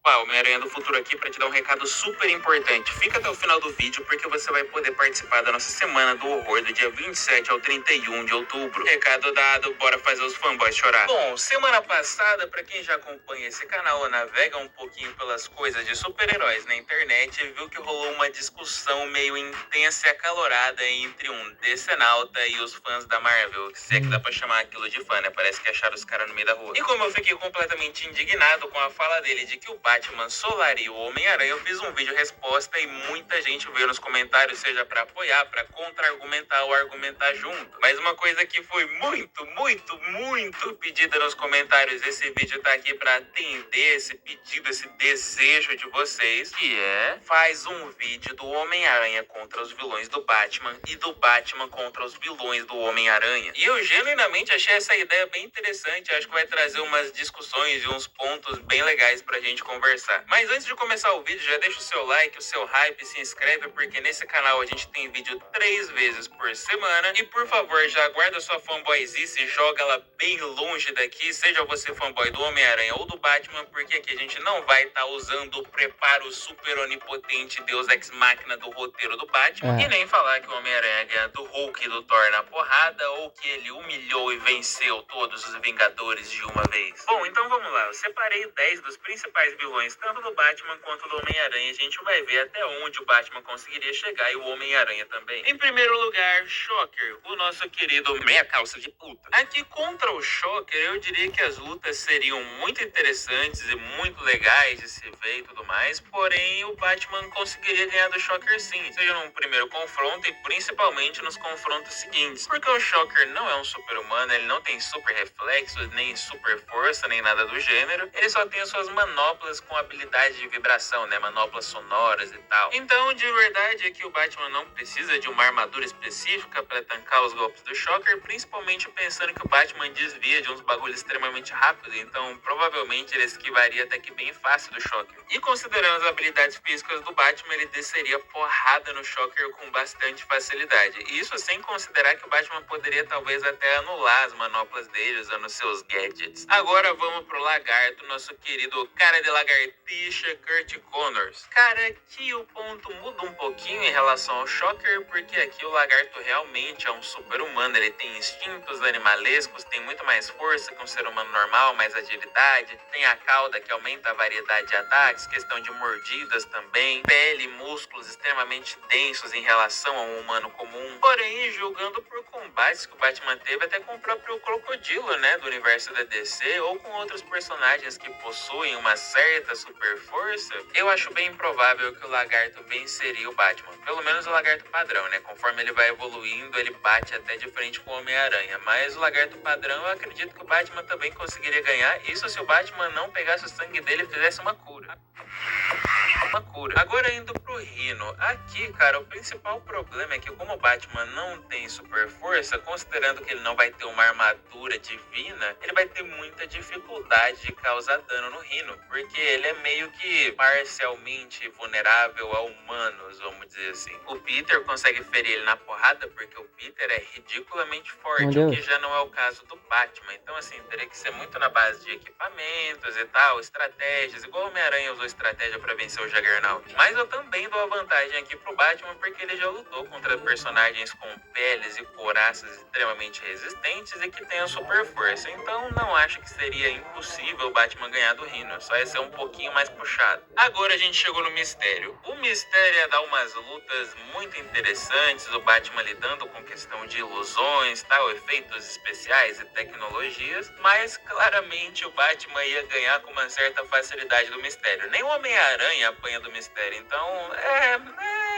Uau, Homem-Aranha do Futuro aqui para te dar um recado super importante. Fica até o final do vídeo porque você vai poder participar da nossa Semana do Horror do dia 27 ao 31 de outubro. Recado dado, bora fazer os fanboys chorar. Bom, semana passada, para quem já acompanha esse canal ou navega um pouquinho pelas coisas de super-heróis na internet, viu que rolou uma discussão meio intensa e acalorada entre um decenalta e os fãs da Marvel. Se é que dá pra chamar aquilo de fã, né? Parece que acharam os caras no meio da rua. E como eu fiquei completamente indignado com a fala dele de que o Batman solaria o Homem-Aranha, eu fiz um vídeo resposta e muita gente veio nos comentários, seja pra apoiar, pra contra-argumentar ou argumentar junto. Mas uma coisa que foi muito pedida nos comentários, esse vídeo tá aqui pra atender esse pedido, esse desejo de vocês, que é: faz um vídeo do Homem-Aranha contra os vilões do Batman e do Batman contra os vilões do Homem-Aranha. E eu genuinamente achei essa ideia bem interessante, acho que vai trazer umas discussões e uns pontos bem legais pra gente conversar. Mas antes de começar o vídeo, já deixa o seu like, o seu hype, se inscreve, porque nesse canal a gente tem vídeo 3 vezes por semana. E por favor, já guarda sua fanboyzice e joga ela bem longe daqui, seja você fanboy do Homem-Aranha ou do Batman, porque aqui a gente não vai estar usando o preparo super onipotente Deus Ex Machina do roteiro do Batman, e nem falar que o Homem-Aranha ganha do Hulk e do Thor na porrada, ou que ele humilhou e venceu todos os Vingadores de uma vez. Bom, então vamos lá, eu separei 10 dos principais vilões, tanto do Batman quanto do Homem-Aranha. A gente vai ver até onde o Batman conseguiria chegar e o Homem-Aranha também. Em primeiro lugar, Shocker, o nosso querido meia calça de puta. Aqui contra o Shocker, eu diria que as lutas seriam muito interessantes e muito legais de se ver e tudo mais, porém o Batman conseguiria ganhar do Shocker sim, seja num primeiro confronto e principalmente nos confrontos seguintes, porque o Shocker não é um super-humano, ele não tem super reflexos, nem super força, nem nada do gênero, ele só tem as suas manoplas com habilidade de vibração, né, manoplas sonoras e tal. Então, de verdade é que o Batman não precisa de uma armadura específica para tancar os golpes do Shocker, principalmente pensando que o Batman desvia de uns bagulhos extremamente rápidos, então provavelmente ele esquivaria até que bem fácil do Shocker. E considerando as habilidades físicas do Batman, ele desceria porrada no Shocker com bastante facilidade. E isso sem considerar que o Batman poderia talvez até anular as manoplas dele usando seus gadgets. Agora vamos pro Lagarto, nosso querido cara de lagartixa, Kurt Connors. Cara, aqui o ponto muda um pouquinho em relação ao Shocker, porque aqui o Lagarto realmente é um super-humano, ele tem instintos animalescos, tem muito mais força que um ser humano normal, mais agilidade, tem a cauda que aumenta a variedade de ataques, questão de mordidas também, pele e músculos extremamente densos em relação a um humano comum. Porém, julgando por combates que o Batman teve até com o próprio Crocodilo, né, do universo da DC, ou com outros personagens que possuem uma certa super força, eu acho bem improvável que o Lagarto venceria o Batman. Pelo menos o Lagarto padrão, né? Conforme ele vai evoluindo, ele bate até de frente com o Homem-Aranha. Mas o Lagarto padrão, eu acredito que o Batman também conseguiria ganhar. Isso se o Batman não pegasse o sangue dele e fizesse uma cura. Agora indo pro Rhino. Aqui, cara, o principal problema é que como o Batman não tem super força, considerando que ele não vai ter uma armadura divina, ele vai ter muita dificuldade de causar dano no Rhino, porque ele é meio que parcialmente vulnerável a humanos, vamos dizer assim. O Peter consegue ferir ele na porrada porque o Peter é ridiculamente forte, o que já não é o caso do Batman. Então, assim, teria que ser muito na base de equipamentos e tal, estratégias, igual o Homem-Aranha usou estratégia pra vencer o Juggernaut. Mas eu também dou a vantagem aqui pro Batman porque ele já lutou contra personagens com peles e couraças extremamente resistentes e que tenham super força. Então não acho que seria impossível o Batman ganhar do Rhino, só ia ser um pouquinho mais puxado. Agora a gente chegou no Mistério. O Mistério ia dar umas lutas muito interessantes, o Batman lidando com questão de ilusões, tal, efeitos especiais e tecnologias, mas claramente o Batman ia ganhar com uma certa facilidade do Mistério. Nem o Homem-Aranha apanha do Mistério, então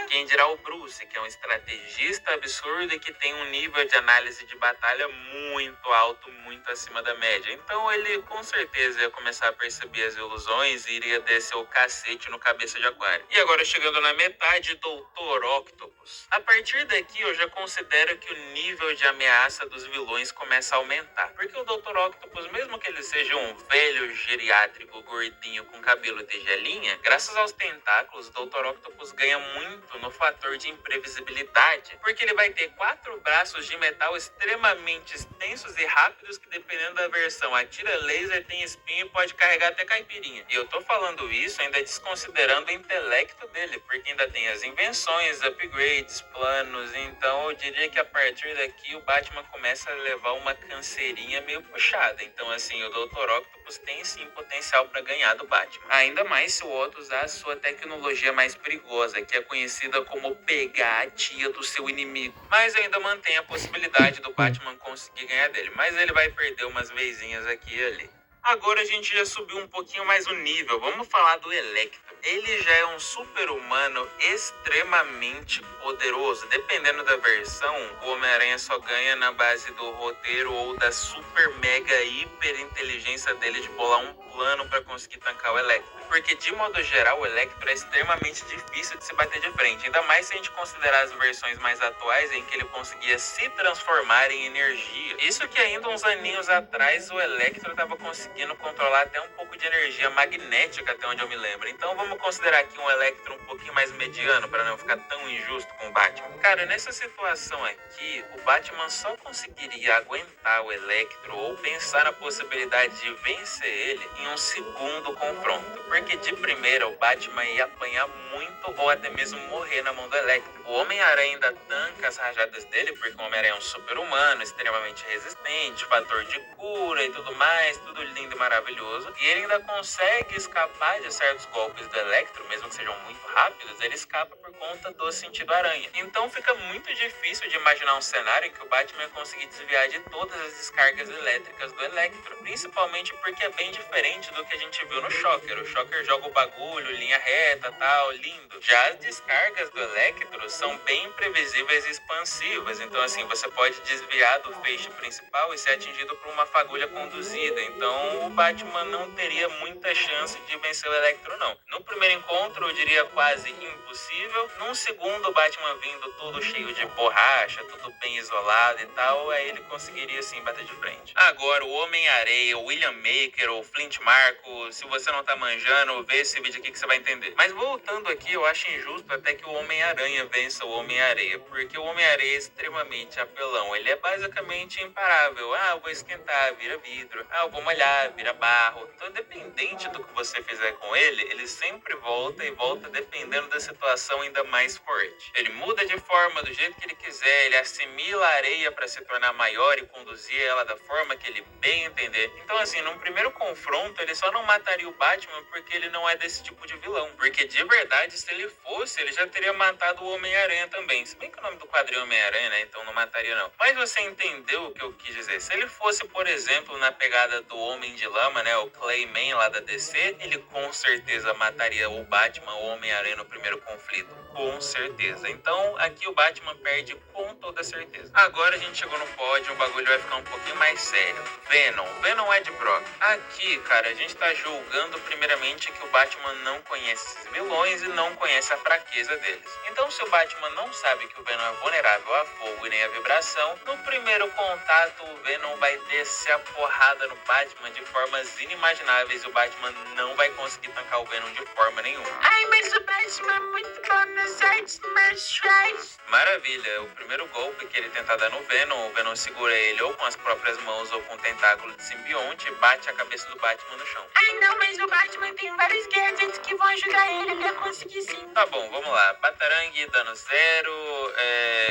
quem dirá o Bruce, que é um estrategista absurdo e que tem um nível de análise de batalha muito alto, muito acima da média. Então ele com certeza ia começar a perceber as ilusões e iria descer o cacete no cabeça de aquário. E agora chegando na metade, Doutor Octopus. A partir daqui eu já considero que o nível de ameaça dos vilões começa a aumentar. Porque o Doutor Octopus, mesmo que ele seja um velho geriátrico gordinho com cabelo de gelinha, graças aos tentáculos, o Doutor Octopus ganha muito ponto no fator de imprevisibilidade, porque ele vai ter 4 braços de metal extremamente extensos e rápidos que, dependendo da versão, atira laser, tem espinho e pode carregar até caipirinha. E eu tô falando isso ainda desconsiderando o intelecto dele, porque ainda tem as invenções, upgrades, planos. Então eu diria que a partir daqui o Batman começa a levar uma canseirinha meio puxada. Então assim, o Dr. Octopus tem sim potencial para ganhar do Batman. Ainda mais se o Otto usar a sua tecnologia mais perigosa, que é conhecida como pegar a tia do seu inimigo. Mas ainda mantém a possibilidade do Batman conseguir ganhar dele. Mas ele vai perder umas vezinhas aqui e ali. Agora a gente já subiu um pouquinho mais o nível. Vamos falar do Electro. Ele já é um super-humano extremamente poderoso. Dependendo da versão, o Homem-Aranha só ganha na base do roteiro ou da super mega hiper inteligência dele de bolar um plano para conseguir tancar o Electro. Porque de modo geral o Electro é extremamente difícil de se bater de frente. Ainda mais se a gente considerar as versões mais atuais em que ele conseguia se transformar em energia. Isso que ainda uns aninhos atrás o Electro estava conseguindo controlar até um pouco de energia magnética, até onde eu me lembro. Então vamos considerar aqui um Electro um pouquinho mais mediano para não ficar tão injusto com o Batman. Cara, nessa situação aqui, o Batman só conseguiria aguentar o Electro ou pensar na possibilidade de vencer ele em um segundo confronto. Porque de primeira o Batman ia apanhar muito ou até mesmo morrer na mão do Electro. O Homem-Aranha ainda tanca as rajadas dele, porque o Homem-Aranha é um super-humano, extremamente resistente, fator de cura e tudo mais, tudo lindo e maravilhoso. E ele ainda consegue escapar de certos golpes do Electro, mesmo que sejam muito rápidos, ele escapa por conta do sentido aranha. Então fica muito difícil de imaginar um cenário em que o Batman ia conseguir desviar de todas as descargas elétricas do Electro, principalmente porque é bem diferente do que a gente viu no Shocker. O Shocker joga o bagulho, linha reta, tal, lindo. Já as descargas do Electro são bem imprevisíveis e expansivas, então assim, você pode desviar do feixe principal e ser atingido por uma fagulha conduzida. Então o Batman não teria muita chance de vencer o Electro, não. No primeiro encontro eu diria quase impossível. Num segundo, o Batman vindo todo cheio de borracha, tudo bem isolado e tal, aí ele conseguiria sim bater de frente. Agora o Homem-Areia, o William Maker, o Flint Marko, se você não tá manjando, vê esse vídeo aqui que você vai entender. Mas voltando aqui, eu acho injusto até que o Homem-Aranha vença o Homem-Areia, porque o Homem-Areia é extremamente apelão. Ele é basicamente imparável. Ah, eu vou esquentar, vira vidro. Ah, eu vou molhar, vira barro. Então, independente do que você fizer com ele, ele sempre volta e volta dependendo da situação ainda mais forte. Ele muda de forma do jeito que ele quiser, ele assimila a areia para se tornar maior e conduzir ela da forma que ele bem entender. Então, assim, num primeiro confronto, ele só não mataria o Batman porque ele não é desse tipo de vilão. Porque, de verdade, se ele fosse, ele já teria matado o Homem-Aranha também. Se bem que o nome do quadrinho é Homem-Aranha, né? Então não mataria, não. Mas você entendeu o que eu quis dizer. Se ele fosse, por exemplo, na pegada do Homem de Lama, né? O Clayman lá da DC, ele com certeza mataria o Batman ou o Homem-Aranha no primeiro conflito. Com certeza. Então, aqui o Batman perde com toda certeza. Agora a gente chegou no pódio, o bagulho vai ficar um pouquinho mais sério. Venom. Venom Ed Brock. Aqui, cara, a gente tá julgando primeiramente que o Batman não conhece esses vilões e não conhece a fraqueza deles. Então, se o Batman não sabe que o Venom é vulnerável a fogo e nem a vibração, no primeiro contato o Venom vai descer a porrada no Batman de formas inimagináveis e o Batman não vai conseguir tancar o Venom de forma nenhuma. Ai, mas o Batman é muito bom nas artes marciais. Maravilha, o primeiro golpe que ele tenta dar no Venom, o Venom segura ele ou com as próprias mãos ou com um tentáculo de simbionte e bate a cabeça do Batman no chão. Ai não, mas o Batman tem vários gadgets que vão ajudar ele a conseguir sim. Tá bom, vamos lá. Batarangue, dano zero,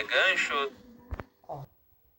gancho,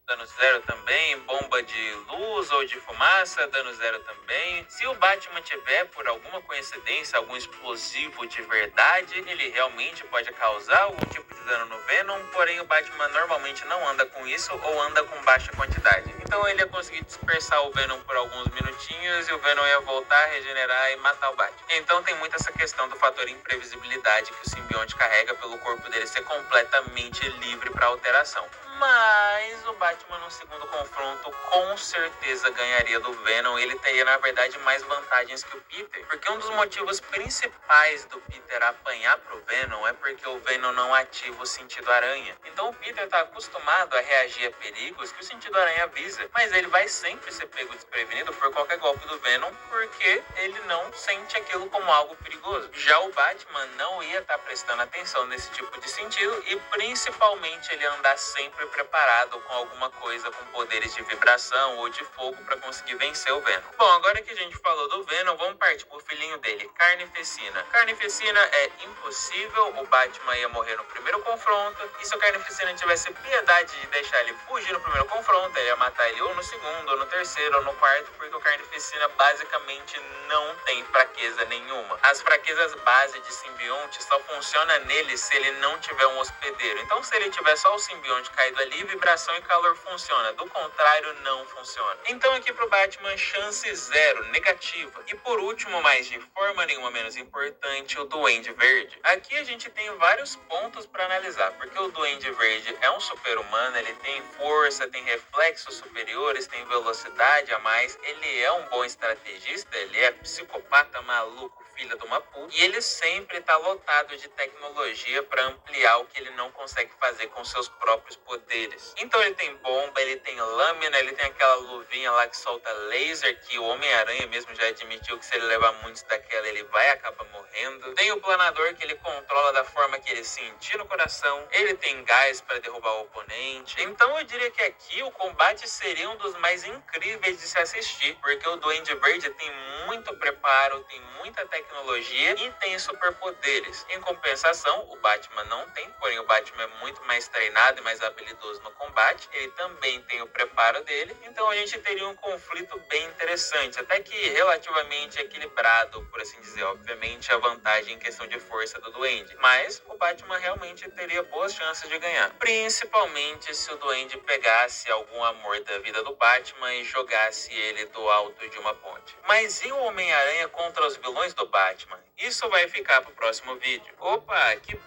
dano zero também, bomba de luz ou de fumaça, dano zero também. Se o Batman tiver, por alguma coincidência, algum explosivo de verdade, ele realmente pode causar algum tipo de dano no Venom, porém o Batman normalmente não anda com isso ou anda com baixa quantidade. Então ele ia conseguir dispersar o Venom por alguns minutinhos e o Venom ia voltar, regenerar e matar o Batman. Então tem muito essa questão do fator imprevisibilidade que o simbionte carrega pelo corpo dele ser completamente livre para alteração. Mas o Batman no segundo confronto com certeza ganharia do Venom. Ele teria, na verdade, mais vantagens que o Peter. Porque um dos motivos principais do Peter apanhar pro Venom é porque o Venom não ativa o sentido aranha. Então o Peter tá acostumado a reagir a perigos que o sentido aranha avisa. coisa, mas ele vai sempre ser pego desprevenido por qualquer golpe do Venom, porque ele não sente aquilo como algo perigoso. Já o Batman não ia estar prestando atenção nesse tipo de sentido e principalmente ele andar sempre preparado com alguma coisa com poderes de vibração ou de fogo para conseguir vencer o Venom. Bom, agora que a gente falou do Venom, vamos partir pro filhinho dele, Carnificina. Carnificina é impossível, o Batman ia morrer no primeiro confronto, e se o Carnificina tivesse piedade de deixar ele fugir no primeiro confronto, ele ia matar ele ou no segundo, ou no terceiro, ou no quarto, porque o Carnificina basicamente não tem fraqueza nenhuma. As fraquezas base de simbionte só funciona nele se ele não tiver um hospedeiro. Então, se ele tiver só o simbionte caído ali, vibração e calor funciona. Do contrário, não funciona. Então, aqui pro Batman, chance zero, negativa. E por último, mas de forma nenhuma menos importante, o Duende Verde. Aqui a gente tem vários pontos para analisar, porque o Duende Verde é um super-humano, ele tem força, tem reflexos superiores, tem velocidade a mais, ele é um bom estrategista, ele é psicopata maluco, filha de uma puta, e ele sempre tá lotado de tecnologia para ampliar o que ele não consegue fazer com seus próprios poderes. Então ele tem bomba, ele tem lâmina, ele tem aquela luvinha lá que solta laser, que o Homem-Aranha mesmo já admitiu que se ele levar muitos daquela ele vai acabar morrendo. Tem o planador que ele controla da forma que ele sentir no coração, ele tem gás para derrubar o oponente. Então eu diria que aqui o combate seria um dos mais incríveis de se assistir, porque o Duende Verde tem muito preparo, tem muita tecnologia e tem superpoderes. Em compensação, o Batman não tem, porém o Batman é muito mais treinado e mais habilidoso no combate, ele também tem o preparo dele, então a gente teria um conflito bem interessante, até que relativamente equilibrado, por assim dizer. Obviamente a vantagem em questão de força do Duende, mas o Batman realmente teria boas chances de ganhar, principalmente se o Duende pegasse algum amor da vida do Batman e jogasse ele do alto de uma ponte. Mas e o Homem-Aranha contra os vilões do Batman? Isso vai ficar pro próximo vídeo. Opa, que